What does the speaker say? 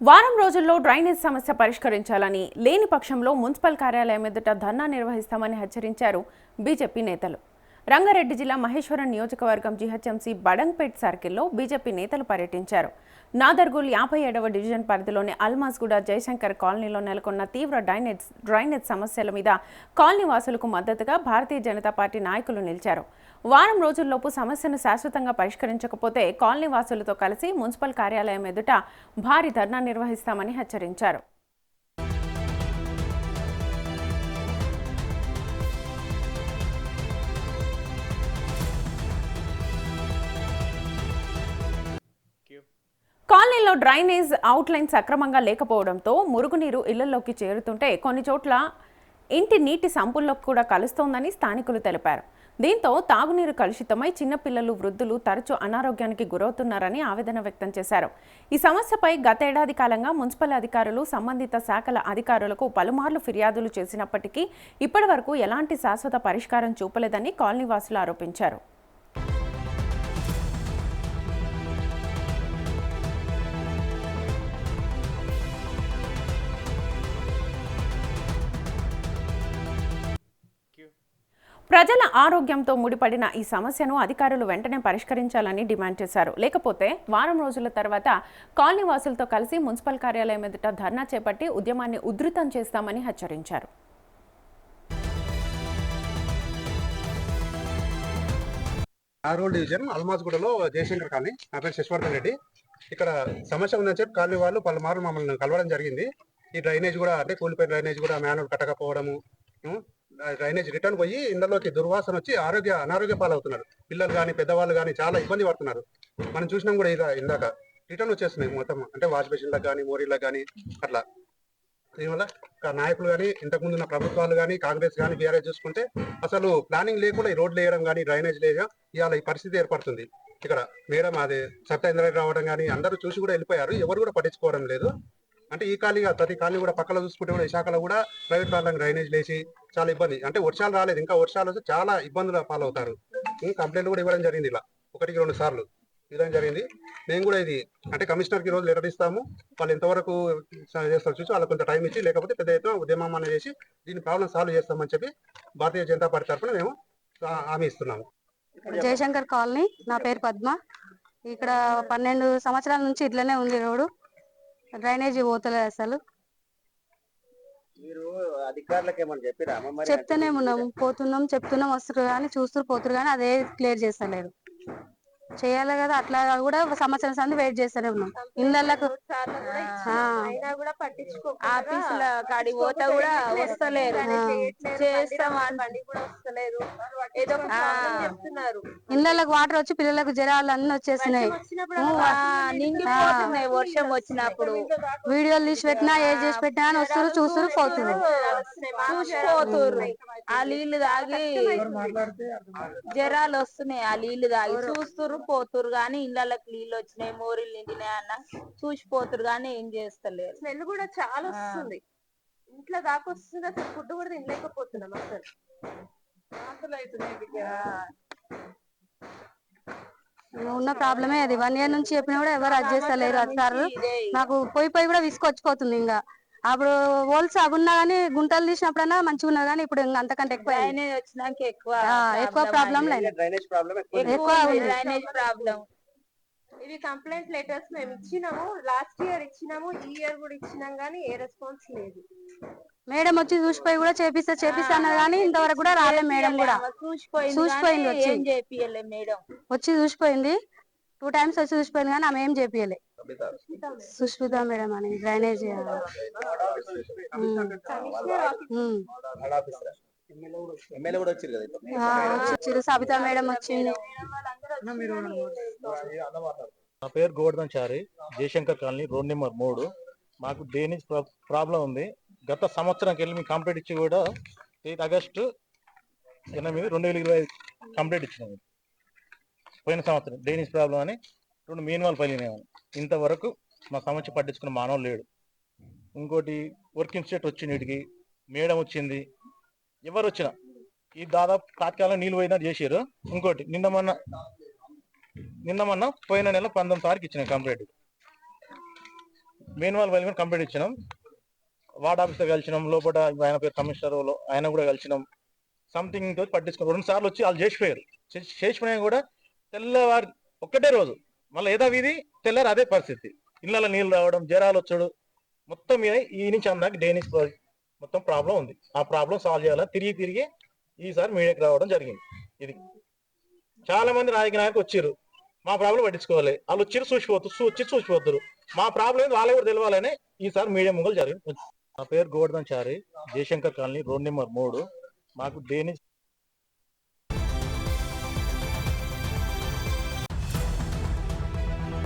వారం రోజుల్లో డ్రైనేజ్ సమస్య పరిష్కరించాలని, లేని పక్షంలో మున్సిపల్ కార్యాలయం ఎదుట ధర్నా నిర్వహిస్తామని హెచ్చరించారు బీజేపీ నేతలు. రంగారెడ్డి జిల్లా మహేశ్వరం నియోజకవర్గం జీహెచ్ఎంసీ బడంగ్పేట్ సర్కిల్లో బీజేపీ నేతలు పర్యటించారు. నాదర్గుల్ 57వ డివిజన్ పరిధిలోని అల్మాస్గూడ జయశంకర్ కాలనీలో నెలకొన్న తీవ్ర డ్రైనేజ్ సమస్యల మీద కాలనీ వాసులకు మద్దతుగా భారతీయ జనతా పార్టీ నాయకులు నిలిచారు. వారం రోజుల్లోపు సమస్యను శాశ్వతంగా పరిష్కరించకపోతే కాలనీ వాసులతో కలిసి మున్సిపల్ కార్యాలయం ఎదుట భారీ ధర్నా నిర్వహిస్తామని హెచ్చరించారు. కాలనీలో డ్రైనేజ్ అవుట్లైన్ సక్రమంగా లేకపోవడంతో మురుగునీరు ఇళ్లలోకి చేరుతుంటే కొన్ని చోట్ల ఇంటి నీటి సంపుల్లోకి కూడా కలుస్తోందని స్థానికులు తెలిపారు. దీంతో తాగునీరు కలుషితమై చిన్నపిల్లలు, వృద్ధులు తరచూ అనారోగ్యానికి గురవుతున్నారని ఆవేదన వ్యక్తం చేశారు. ఈ సమస్యపై గతేడాది కాలంగా మున్సిపల్ అధికారులు, సంబంధిత శాఖల అధికారులకు పలుమార్లు ఫిర్యాదులు చేసినప్పటికీ ఇప్పటివరకు ఎలాంటి శాశ్వత పరిష్కారం చూపలేదని కాలనీవాసులు ఆరోపించారు. ప్రజల ఆరోగ్యంతో ముడిపడిన ఈ సమస్యను అధికారులు వెంటనే పరిష్కరించాలని డిమాండ్ చేశారు. లేకపోతే వారం రోజుల తర్వాత కాలనీ వాసులతో కలిసి మున్సిపల్ కార్యాలయం ఎదుట ధర్నా చేపట్టి ఉద్యమాన్ని ఉధృతం చేస్తామని హెచ్చరించారు. నాదర్గుల్ డివిజన్ అల్మాస్గూడలో జయశంకర్ కాలనీ. నా పేరు శశివర్ధన్ రెడ్డి. ఇక్కడ సమస్య ఉందని చెప్పి కాలనీ వాళ్ళు పలుమార్లు మమ్మల్ని కలవడం జరిగింది. ఈ డ్రైనేజ్ కూడా అంటే కూలిపోయిన డ్రైనేజ్ కూడా మాన్యువల్ కట్టకపోవడము, డ్రైనేజ్ రిటర్న్ పోయి ఇండ్లలోకి దుర్వాసన వచ్చి అనారోగ్య పాలవుతున్నారు. పిల్లలు కానీ పెద్దవాళ్ళు కానీ చాలా ఇబ్బంది పడుతున్నారు. మనం చూసినాం కూడా ఇందాక రిటర్న్ వచ్చేస్తున్నాయి మొత్తం, అంటే వాష్ బేసిన్లకు కానీ మోరీలకు కానీ అట్లా. దీనివల్ల నాయకులు కానీ ఇంతకుముందు ఉన్న ప్రభుత్వాలు కానీ కాంగ్రెస్ కానీ బీఆర్ఎస్ చూసుకుంటే అసలు ప్లానింగ్ లేకుండా ఈ రోడ్లు వేయడం కానీ డ్రైనేజ్ లేక ఇవాళ ఈ పరిస్థితి ఏర్పడుతుంది. ఇక్కడ మేడం అది సత్యేంద్ర రావడం కానీ అందరూ చూసి కూడా వెళ్ళిపోయారు. ఎవరు కూడా పట్టించుకోవడం లేదు. అంటే ఈ ఖాళీ ప్రతి ఖాళీ కూడా పక్కన చూసుకుంటే కూడా ఈ శాఖలో కూడా ప్రైవేట్ వాళ్ళకి డ్రైనేజ్ లేచి చాలా ఇబ్బంది. అంటే వర్షాలు రాలేదు, ఇంకా వర్షాలు వస్తే చాలా ఇబ్బందులు పాలవుతారు. కంప్లైంట్లు కూడా ఇవ్వడం జరిగింది, ఇలా 1-2 సార్లు ఇవ్వడం జరిగింది. మేము కూడా ఇది అంటే కమిషనర్కి ఈ రోజు లెటర్ ఇస్తాము. వాళ్ళు ఎంతవరకు చేస్తారు చూసి వాళ్ళకి కొంత టైం ఇచ్చి, లేకపోతే పెద్ద ఎత్తున ఉద్యమం అనేది చేసి దీని ప్రాబ్లం సాల్వ్ చేస్తామని చెప్పి భారతీయ జనతా పార్టీ తరఫున మేము హామీ ఇస్తున్నాము. జయశంకర్ కాలనీ. నా పేరు పద్మ. ఇక్కడ 12 సంవత్సరాల నుంచి ఇట్లనే ఉంది రోడ్డు. డ్రైనేజీ పోతలేదు అసలు. చెప్తూనే ఉన్నాము, పోతున్నాం, చెప్తున్నాం, వస్తారు కానీ చూస్తూ పోతురు కానీ అదే క్లియర్ చేస్తలేరు. చేయాలి కదా, అట్లా కూడా సంవత్సరం సంది వెయిట్ చేస్తూనే ఉన్నాం. ఇళ్ళకు ఆఫీసుల కాడి పోతా కూడా వస్తలేరు, ఇళ్ళకు వాటర్ వచ్చి పిల్లలకు జ్వరాలు అన్ని వచ్చేసినాయి. నిండిపోతున్నాయి వర్షం వచ్చినప్పుడు. వీడియోలు తీసి పెట్టినా ఏ చేసి పెట్టినా అని వస్తారు, చూస్తారు, పోతున్నారు. చూసిపోతుర్రు. ఆ నీళ్లు తాగి జ్వరాలు వస్తున్నాయి. ఆ నీళ్లు తాగి చూస్తురు పోతురు కానీ ఇళ్ళకి నీళ్ళు వచ్చినాయి, మోరీలు నిండినాయి అన్న చూసిపోతురు కానీ ఏం చేస్తలేరు. స్మెల్ కూడా చాలా వస్తుంది, ఇంట్లో దాకా వస్తుంది. అసలు ఫుడ్ కూడా తినలేకపోతున్నాం. అసలు ఉన్న ప్రాబ్లమే అది. 1 year నుంచి చెప్పినా కూడా ఎవరు అడ్జస్ట్ చేస్తలేరు. వస్తారు, నాకు పోయి కూడా విసుకొచ్చిపోతుంది. ఇంకా అప్పుడు హోల్స్ అగున్నా కానీ గుంటలు తీసినప్పుడన్నా మంచిగా ఉన్నారు కానీ ఇప్పుడు అంతకంటే ఎక్కువ వచ్చినాక ఎక్కువ ప్రాబ్లం లేదు. Drainage problem. ఇవి కంప్లైంట్ లెటర్స్ మేము ఇచ్చినాము, లాస్ట్ ఇయర్ ఇచ్చినాము, ఈ ఇయర్ కూడా ఇచ్చినాం కానీ ఏ రెస్పాన్స్ లేదు. మేడం వచ్చి చూసిపోయి కూడా చేపిస్తా అన్నారు కానీ ఇంతవరకు కూడా రాలే. మేడం కూడా చూసిపోయింది, వచ్చి చూసిపోయింది. 2 times వచ్చి చూసిపోయింది కానీ ఆమె ఏం చేపియలే. సుష్మిత మేడం అని డ్రైనేజ్ సబితా మేడం వచ్చింది. నా పేరు గోవర్ధన్ చారి, జయశంకర్ కాలనీ, రోడ్ నెంబర్ 3. మాకు డ్రైనేజ్ ప్రాబ్లం ఉంది. గత సంవత్సరానికి వెళ్ళి మేము కంప్లీట్ ఇచ్చి కూడా 8 August 2025 కంప్లీట్ ఇచ్చినాము. పోయిన సంవత్సరం డ్రైనేజ్ ప్రాబ్లం అని 2 మీన్వాల్ పలినాము. ఇంతవరకు మా సమస్య పట్టించుకున్న మానవులు లేడు. ఇంకోటి వర్కింగ్ స్టేట్ వచ్చింది, వీటికి మేడం వచ్చింది, ఎవరు వచ్చినా ఈ దాదాపు తాత్కాలం నీళ్ళు పోయినట్టు చేసారు. ఇంకోటి నిన్న మొన్న పోయిన నెల 19 తారీఖు ఇచ్చిన కంప్లీట్. మెయిన్ వాళ్ళు కంప్లీట్ ఇచ్చినాం. వార్డ్ ఆఫీసర్ కలిసినాం, లోపల ఆయన పేరు కమిషనర్ ఆయన కూడా కలిసినాం. సంథింగ్ తో పట్టించుకున్నాం. 2 సార్లు వచ్చి వాళ్ళు చేసిపోయారు. చేసిపోయినా కూడా తెల్లవారు ఒక్కటే రోజు మళ్ళీ యథావిధి తెల్లారు అదే పరిస్థితి. ఇళ్ళ నీళ్ళు రావడం, జ్వరాలు వచ్చాడు, మొత్తం మీద ఈ నుంచి అందాక డ్రైనేజ్ మొత్తం ప్రాబ్లం ఉంది. ఆ ప్రాబ్లం సాల్వ్ చేయాలని తిరిగి ఈసారి మీడియాకి రావడం జరిగింది. ఇది చాలా మంది రాజకీయ నాయకులు వచ్చారు, మా ప్రాబ్లం పట్టించుకోవాలి. వాళ్ళు వచ్చి చూసిపోతారు. మా ప్రాబ్లం వాళ్ళే కూడా తెలవాలని ఈసారి మీడియా ముంగలు జరిగింది. నా పేరు గోవర్ధన్ చారి, జయశంకర్ కాలనీ, రోడ్ నెంబర్ 3. మాకు డ్రైనేజ్